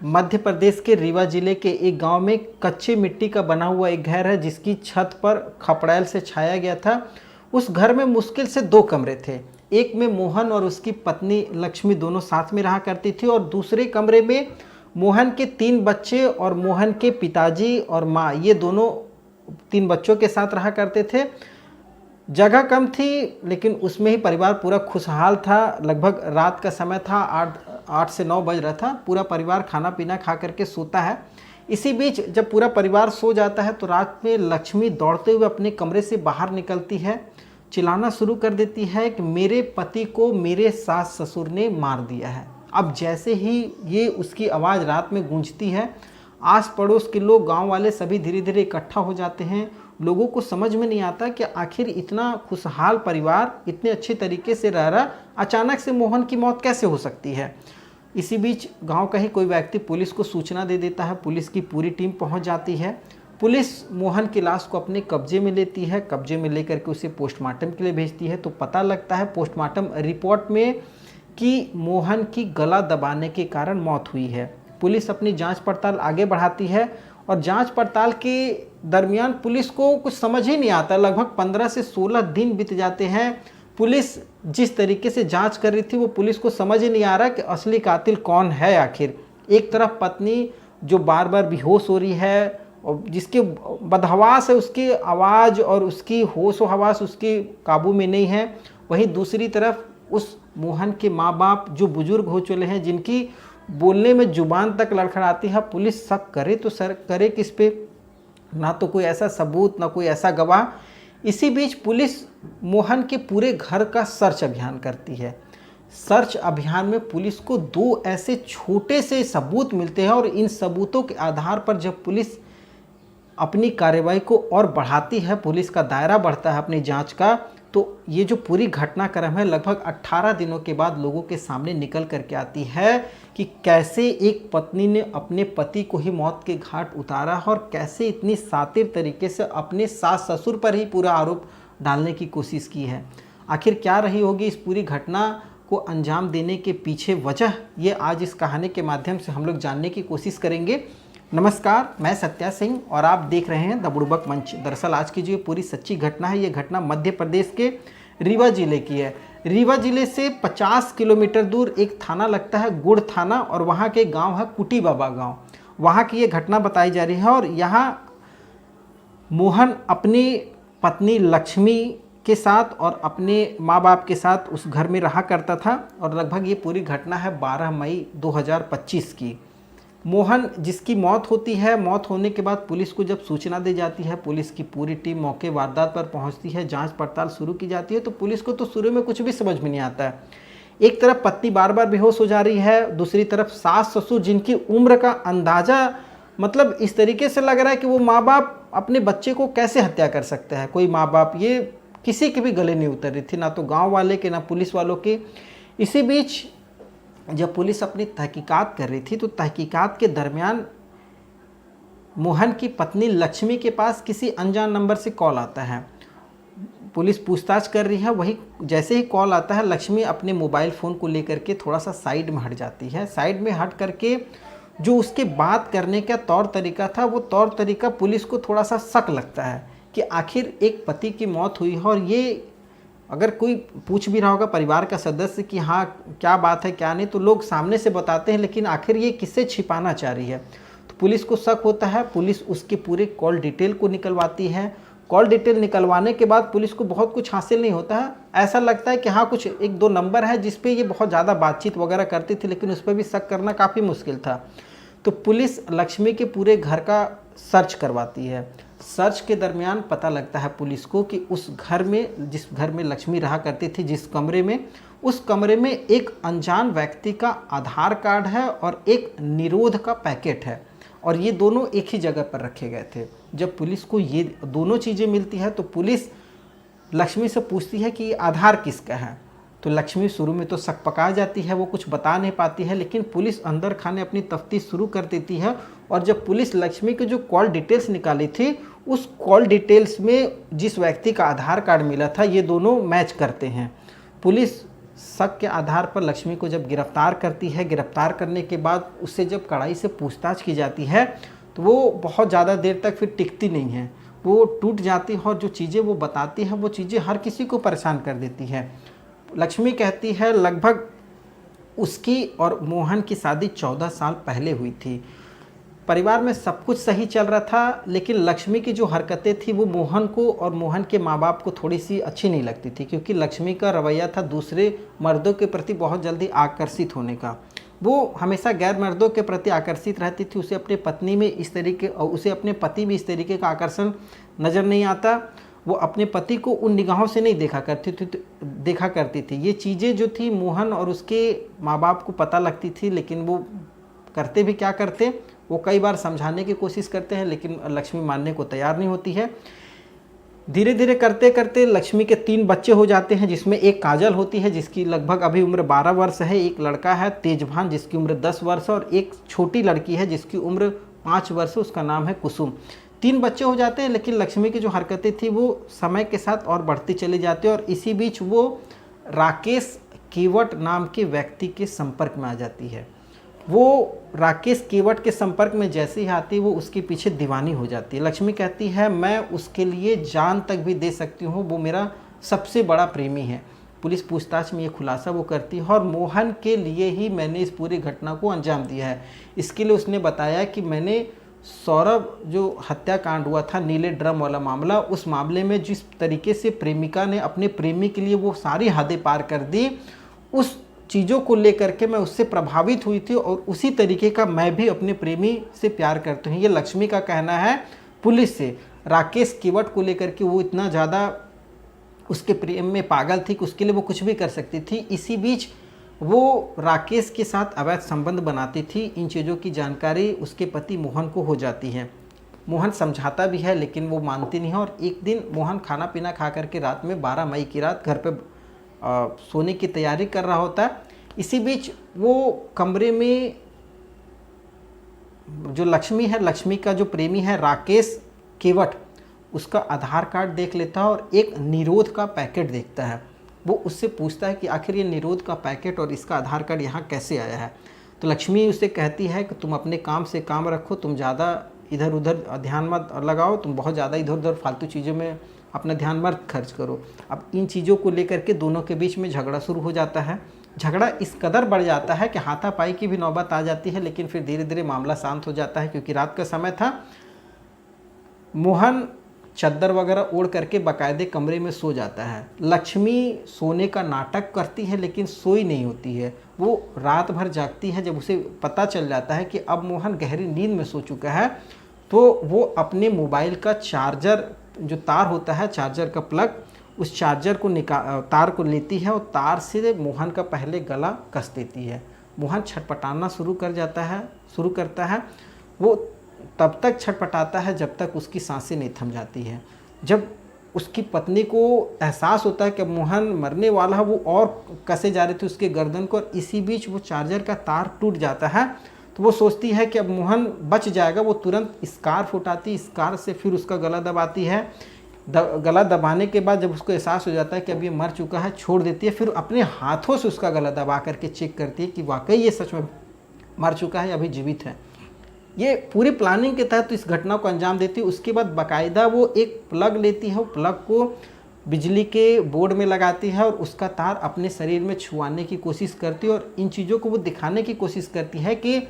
मध्य प्रदेश के रीवा जिले के एक गांव में कच्चे मिट्टी का बना हुआ एक घर है जिसकी छत पर खपड़ैल से छाया गया था। उस घर में मुश्किल से 2 कमरे थे। एक में मोहन और उसकी पत्नी लक्ष्मी दोनों साथ में रहा करती थी और दूसरे कमरे में मोहन के 3 बच्चे और मोहन के पिताजी और माँ, ये दोनों 3 बच्चों के साथ रहा करते थे। जगह कम थी लेकिन उसमें ही परिवार पूरा खुशहाल था। लगभग रात का समय था, 8 से 9 बज रहा था। पूरा परिवार खाना पीना खा करके सोता है। इसी बीच जब पूरा परिवार सो जाता है तो रात में लक्ष्मी दौड़ते हुए अपने कमरे से बाहर निकलती है, चिल्लाना शुरू कर देती है कि मेरे पति को मेरे सास ससुर ने मार दिया है। अब जैसे ही ये उसकी आवाज़ रात में गूंजती है, आस पड़ोस के लोग, गांव वाले सभी धीरे धीरे इकट्ठा हो जाते हैं। लोगों को समझ में नहीं आता कि आखिर इतना खुशहाल परिवार इतने अच्छे तरीके से रह रहा, अचानक से मोहन की मौत कैसे हो सकती है। इसी बीच गांव का ही कोई व्यक्ति पुलिस को सूचना दे देता है। पुलिस की पूरी टीम पहुंच जाती है। पुलिस मोहन की लाश को अपने कब्जे में लेती है। कब्जे में लेकर के उसे पोस्टमार्टम के लिए भेजती है तो पता लगता है पोस्टमार्टम रिपोर्ट में कि मोहन की गला दबाने के कारण मौत हुई है। पुलिस अपनी जांच पड़ताल आगे बढ़ाती है और जांच पड़ताल के दरमियान पुलिस को कुछ समझ ही नहीं आता। लगभग 15 से 16 दिन बीत जाते हैं। पुलिस जिस तरीके से जांच कर रही थी वो पुलिस को समझ ही नहीं आ रहा कि असली कातिल कौन है आखिर। एक तरफ पत्नी जो बार बार बेहोश हो रही है और जिसके बदहवास है, उसकी आवाज़ और उसकी होश व हवास उसके काबू में नहीं है। वहीं दूसरी तरफ उस मोहन के माँ बाप जो बुजुर्ग हो चुके हैं, जिनकी बोलने में जुबान तक लड़खड़ाती है। पुलिस शक करे तो सर करे किस पे? ना तो कोई ऐसा सबूत, ना कोई ऐसा गवाह। इसी बीच पुलिस मोहन के पूरे घर का सर्च अभियान करती है। सर्च अभियान में पुलिस को 2 ऐसे छोटे से सबूत मिलते हैं और इन सबूतों के आधार पर जब पुलिस अपनी कार्रवाई को और बढ़ाती है, पुलिस का दायरा बढ़ता है अपनी जांच का, तो ये जो पूरी घटनाक्रम है लगभग 18 दिनों के बाद लोगों के सामने निकल करके आती है कि कैसे एक पत्नी ने अपने पति को ही मौत के घाट उतारा और कैसे इतनी शातिर तरीके से अपने सास ससुर पर ही पूरा आरोप डालने की कोशिश की है। आखिर क्या रही होगी इस पूरी घटना को अंजाम देने के पीछे वजह, ये आज इस कहानी के माध्यम से हम लोग जानने की कोशिश करेंगे। नमस्कार, मैं सत्या सिंह और आप देख रहे हैं द बुड़बक मंच। दरअसल आज की जो ये पूरी सच्ची घटना है, ये घटना मध्य प्रदेश के रीवा जिले की है। रीवा जिले से 50 किलोमीटर दूर एक थाना लगता है, गुड़ थाना, और वहाँ के गांव है कुटी बाबा गांव। वहाँ की ये घटना बताई जा रही है और यहाँ मोहन अपनी पत्नी लक्ष्मी के साथ और अपने माँ बाप के साथ उस घर में रहा करता था। और लगभग ये पूरी घटना है 12 मई 2025 की। मोहन जिसकी मौत होती है, मौत होने के बाद पुलिस को जब सूचना दी जाती है, पुलिस की पूरी टीम मौके वारदात पर पहुंचती है, जांच पड़ताल शुरू की जाती है। तो पुलिस को तो शुरू में कुछ भी समझ में नहीं आता है। एक तरफ पत्नी बार बार बेहोश हो जा रही है, दूसरी तरफ सास ससुर जिनकी उम्र का अंदाजा मतलब इस तरीके से लग रहा है कि वो माँ बाप अपने बच्चे को कैसे हत्या कर सकते हैं। कोई माँ बाप, ये किसी के भी गले नहीं उतर रही थी, ना तो गाँव वाले के ना पुलिस वालों के। इसी बीच जब पुलिस अपनी तहकीकात कर रही थी तो तहकीकात के दरमियान मोहन की पत्नी लक्ष्मी के पास किसी अनजान नंबर से कॉल आता है। पुलिस पूछताछ कर रही है, वही जैसे ही कॉल आता है लक्ष्मी अपने मोबाइल फ़ोन को लेकर के थोड़ा सा साइड में हट जाती है। साइड में हट करके जो उसके बात करने का तौर तरीका था, वो तौर तरीका पुलिस को थोड़ा सा शक लगता है कि आखिर एक पति की मौत हुई है और ये अगर कोई पूछ भी रहा होगा परिवार का सदस्य कि हाँ क्या बात है क्या नहीं, तो लोग सामने से बताते हैं, लेकिन आखिर ये किससे छिपाना चाह रही है। तो पुलिस को शक होता है। पुलिस उसके पूरे कॉल डिटेल को निकलवाती है। कॉल डिटेल निकलवाने के बाद पुलिस को बहुत कुछ हासिल नहीं होता है। ऐसा लगता है कि हाँ कुछ 1-2 नंबर है जिस पे ये बहुत ज़्यादा बातचीत वगैरह करती थी, लेकिन उस पर भी शक करना काफ़ी मुश्किल था। तो पुलिस लक्ष्मी के पूरे घर का सर्च करवाती है। सर्च के दरमियान पता लगता है पुलिस को कि उस घर में, जिस घर में लक्ष्मी रहा करती थी, जिस कमरे में, उस कमरे में एक अनजान व्यक्ति का आधार कार्ड है और एक निरोध का पैकेट है और ये दोनों एक ही जगह पर रखे गए थे। जब पुलिस को ये दोनों चीज़ें मिलती है तो पुलिस लक्ष्मी से पूछती है कि ये आधार किसका है। तो लक्ष्मी शुरू में तो शक पका जाती है, वो कुछ बता नहीं पाती है, लेकिन पुलिस अंदर खाने अपनी तफ्तीश शुरू कर देती है। और जब पुलिस लक्ष्मी के जो कॉल डिटेल्स निकाली थी, उस कॉल डिटेल्स में जिस व्यक्ति का आधार कार्ड मिला था, ये दोनों मैच करते हैं। पुलिस शक के आधार पर लक्ष्मी को जब गिरफ्तार करती है, गिरफ्तार करने के बाद उससे जब कड़ाई से पूछताछ की जाती है तो वो बहुत ज़्यादा देर तक फिर टिकती नहीं है, वो टूट जाती है और जो चीज़ें वो बताती है वो चीज़ें हर किसी को परेशान कर देती है। लक्ष्मी कहती है लगभग उसकी और मोहन की शादी 14 साल पहले हुई थी। परिवार में सब कुछ सही चल रहा था, लेकिन लक्ष्मी की जो हरकतें थी वो मोहन को और मोहन के माँ बाप को थोड़ी सी अच्छी नहीं लगती थी, क्योंकि लक्ष्मी का रवैया था दूसरे मर्दों के प्रति बहुत जल्दी आकर्षित होने का। वो हमेशा गैर मर्दों के प्रति आकर्षित रहती थी। उसे अपने पत्नी में इस तरीके और उसे अपने पति में इस तरीके का आकर्षण नज़र नहीं आता। वो अपने पति को उन निगाहों से नहीं देखा करती थी। ये चीज़ें जो थी मोहन और उसके माँ बाप को पता लगती थी, लेकिन वो करते भी क्या करते, वो कई बार समझाने की कोशिश करते हैं, लेकिन लक्ष्मी मानने को तैयार नहीं होती है। धीरे धीरे करते करते लक्ष्मी के 3 बच्चे हो जाते हैं, जिसमें एक काजल होती है जिसकी लगभग अभी उम्र 12 वर्ष है, एक लड़का है तेजभान जिसकी उम्र 10 वर्ष है, और एक छोटी लड़की है जिसकी उम्र 5 वर्ष है, उसका नाम है कुसुम। 3 बच्चे हो जाते हैं, लेकिन लक्ष्मी की जो हरकतें थी वो समय के साथ और बढ़ती चली जाती है, और इसी बीच वो राकेश केवट नाम के व्यक्ति के संपर्क में आ जाती है। वो राकेश केवट के संपर्क में जैसे ही आती है वो उसके पीछे दीवानी हो जाती है। लक्ष्मी कहती है मैं उसके लिए जान तक भी दे सकती हूँ, वो मेरा सबसे बड़ा प्रेमी है। पुलिस पूछताछ में ये खुलासा वो करती है, और मोहन के लिए ही मैंने इस पूरी घटना को अंजाम दिया है। इसके लिए उसने बताया कि मैंने सौरभ जो हत्याकांड हुआ था, नीले ड्रम वाला मामला, उस मामले में जिस तरीके से प्रेमिका ने अपने प्रेमी के लिए वो सारी हदें पार कर दी, उस चीज़ों को लेकर के मैं उससे प्रभावित हुई थी, और उसी तरीके का मैं भी अपने प्रेमी से प्यार करती हूँ। ये लक्ष्मी का कहना है पुलिस से। राकेश केवट को लेकर के वो इतना ज़्यादा उसके प्रेम में पागल थी कि उसके लिए वो कुछ भी कर सकती थी। इसी बीच वो राकेश के साथ अवैध संबंध बनाती थी। इन चीज़ों की जानकारी उसके पति मोहन को हो जाती है। मोहन समझाता भी है, लेकिन वो मानती नहीं है, और एक दिन मोहन खाना पीना खा करके रात में 12 मई की रात घर पे सोने की तैयारी कर रहा होता है। इसी बीच वो कमरे में जो लक्ष्मी है, लक्ष्मी का जो प्रेमी है राकेश केवट, उसका आधार कार्ड देख लेता है और एक निरोध का पैकेट देखता है। वो उससे पूछता है कि आखिर ये निरोध का पैकेट और इसका आधार कार्ड यहाँ कैसे आया है। तो लक्ष्मी उसे कहती है कि तुम अपने काम से काम रखो, तुम ज़्यादा इधर उधर ध्यान मत लगाओ, तुम बहुत ज़्यादा इधर उधर फालतू चीज़ों में अपना ध्यान मत खर्च करो। अब इन चीज़ों को लेकर के दोनों के बीच में झगड़ा शुरू हो जाता है। झगड़ा इस कदर बढ़ जाता है कि हाथापाई की भी नौबत आ जाती है, लेकिन फिर धीरे धीरे मामला शांत हो जाता है, क्योंकि रात का समय था। मोहन चद्दर वगैरह ओढ़ करके बाकायदे कमरे में सो जाता है। लक्ष्मी सोने का नाटक करती है, लेकिन सोई नहीं होती है। वो रात भर जागती है। जब उसे पता चल जाता है कि अब मोहन गहरी नींद में सो चुका है, तो वो अपने मोबाइल का चार्जर, जो तार होता है चार्जर का प्लग, उस चार्जर को तार को लेती है और तार से मोहन का पहले गला कस देती है। मोहन छटपटाना शुरू करता है। वो तब तक छटपटाता है जब तक उसकी सांसें नहीं थम जाती है। जब उसकी पत्नी को एहसास होता है कि मोहन मरने वाला है, वो और कसे जा रहे थे उसके गर्दन को, और इसी बीच वो चार्जर का तार टूट जाता है। तो वो सोचती है कि अब मोहन बच जाएगा। वो तुरंत स्कार्फ उठाती, स्कार्फ से फिर उसका गला दबाती है। गला दबाने के बाद जब उसको एहसास हो जाता है कि अब ये मर चुका है, छोड़ देती है। फिर अपने हाथों से उसका गला दबा करके चेक करती है कि वाकई ये सच में मर चुका है, अभी जीवित है। ये पूरी प्लानिंग के तहत इस घटना को अंजाम देती है। उसके बाद बाकायदा वो एक प्लग लेती है, वो प्लग को बिजली के बोर्ड में लगाती है और उसका तार अपने शरीर में छुआने की कोशिश करती है, और इन चीज़ों को वो दिखाने की कोशिश करती है कि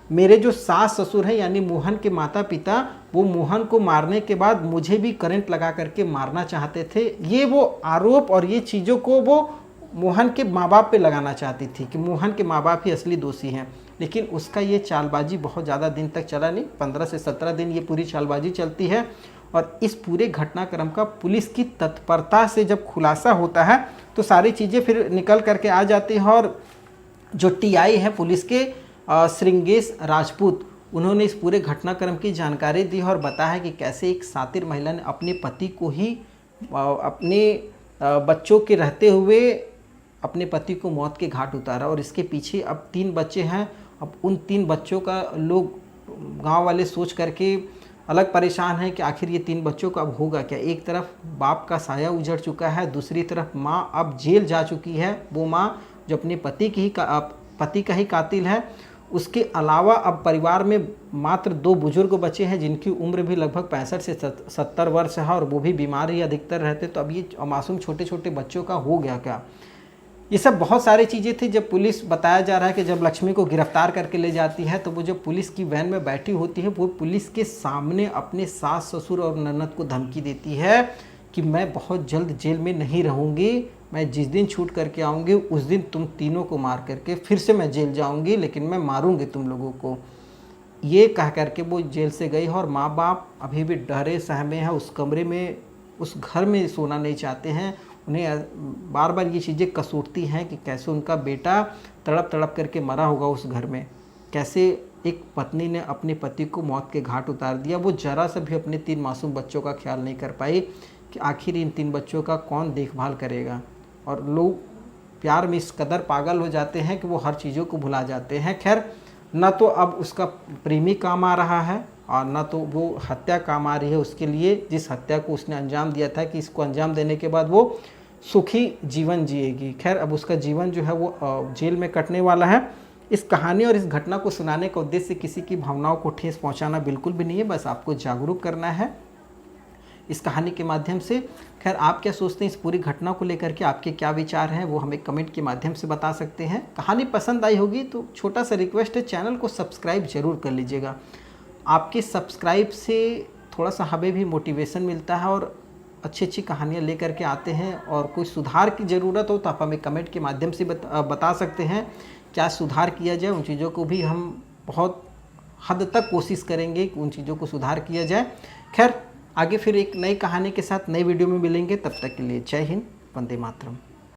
मेरे जो सास ससुर हैं यानी मोहन के माता पिता, वो मोहन को मारने के बाद मुझे भी करंट लगा करके मारना चाहते थे। ये वो आरोप और ये चीज़ों को वो मोहन के माँ बाप पे लगाना चाहती थी कि मोहन के माँ बाप ही असली दोषी हैं। लेकिन उसका ये चालबाजी बहुत ज़्यादा दिन तक चला नहीं, 15 से 17 दिन ये पूरी चालबाजी चलती है। और इस पूरे घटनाक्रम का पुलिस की तत्परता से जब खुलासा होता है तो सारी चीज़ें फिर निकल करके आ जाती हैं। और जो टीआई है पुलिस के श्रृंगेश राजपूत, उन्होंने इस पूरे घटनाक्रम की जानकारी दी और बताया कि कैसे एक शातिर महिला ने अपने पति को ही अपने बच्चों के रहते हुए अपने पति को मौत के घाट उतारा। और इसके पीछे अब 3 बच्चे हैं। अब उन 3 बच्चों का लोग गांव वाले सोच करके अलग परेशान हैं कि आखिर ये 3 बच्चों का अब होगा क्या। एक तरफ बाप का साया उजड़ चुका है, दूसरी तरफ माँ अब जेल जा चुकी है, वो माँ जो अपने पति का ही कातिल है। उसके अलावा अब परिवार में मात्र 2 बुजुर्ग बचे हैं जिनकी उम्र भी लगभग 65 से 70 वर्ष है, और वो भी बीमार ही अधिकतर रहते। तो अब ये मासूम छोटे छोटे बच्चों का हो गया क्या। ये सब बहुत सारी चीज़ें थी। जब पुलिस, बताया जा रहा है कि जब लक्ष्मी को गिरफ्तार करके ले जाती है तो वो जब पुलिस की वैन में बैठी होती है, वो पुलिस के सामने अपने सास ससुर और ननद को धमकी देती है कि मैं बहुत जल्द जेल में नहीं रहूँगी, मैं जिस दिन छूट करके आऊँगी उस दिन तुम तीनों को मार करके फिर से मैं जेल जाऊँगी, लेकिन मैं मारूँगी तुम लोगों को। ये कह करके वो जेल से गई है, और माँ बाप अभी भी डरे सहमे हैं, उस कमरे में, उस घर में सोना नहीं चाहते हैं। उन्हें बार बार ये चीज़ें कसूरती हैं कि कैसे उनका बेटा तड़प तड़प करके मरा होगा उस घर में, कैसे एक पत्नी ने अपने पति को मौत के घाट उतार दिया। वो जरा सा भी अपने 3 मासूम बच्चों का ख्याल नहीं कर पाई कि आखिर इन 3 बच्चों का कौन देखभाल करेगा। और लोग प्यार में इस कदर पागल हो जाते हैं कि वो हर चीज़ों को भुला जाते हैं। खैर, न तो अब उसका प्रेमी काम आ रहा है और न तो वो हत्या काम आ रही है उसके लिए, जिस हत्या को उसने अंजाम दिया था कि इसको अंजाम देने के बाद वो सुखी जीवन जिएगी। खैर, अब उसका जीवन जो है वो जेल में कटने वाला है। इस कहानी और इस घटना को सुनाने का उद्देश्य किसी की भावनाओं को ठेस पहुंचाना बिल्कुल भी नहीं है, बस आपको जागरूक करना है इस कहानी के माध्यम से। खैर, आप क्या सोचते हैं इस पूरी घटना को लेकर के, आपके क्या विचार हैं वो हमें कमेंट के माध्यम से बता सकते हैं। कहानी पसंद आई होगी तो छोटा सा रिक्वेस्ट है, चैनल को सब्सक्राइब जरूर कर लीजिएगा। आपके सब्सक्राइब से थोड़ा सा हमें भी मोटिवेशन मिलता है और अच्छी अच्छी कहानियाँ लेकर के आते हैं। और कोई सुधार की ज़रूरत हो तो आप हमें कमेंट के माध्यम से बता सकते हैं क्या सुधार किया जाए। उन चीज़ों को भी हम बहुत हद तक कोशिश करेंगे कि उन चीज़ों को सुधार किया जाए। खैर, आगे फिर एक नई कहानी के साथ नई वीडियो में मिलेंगे, तब तक के लिए जय हिंद, वंदे मातरम।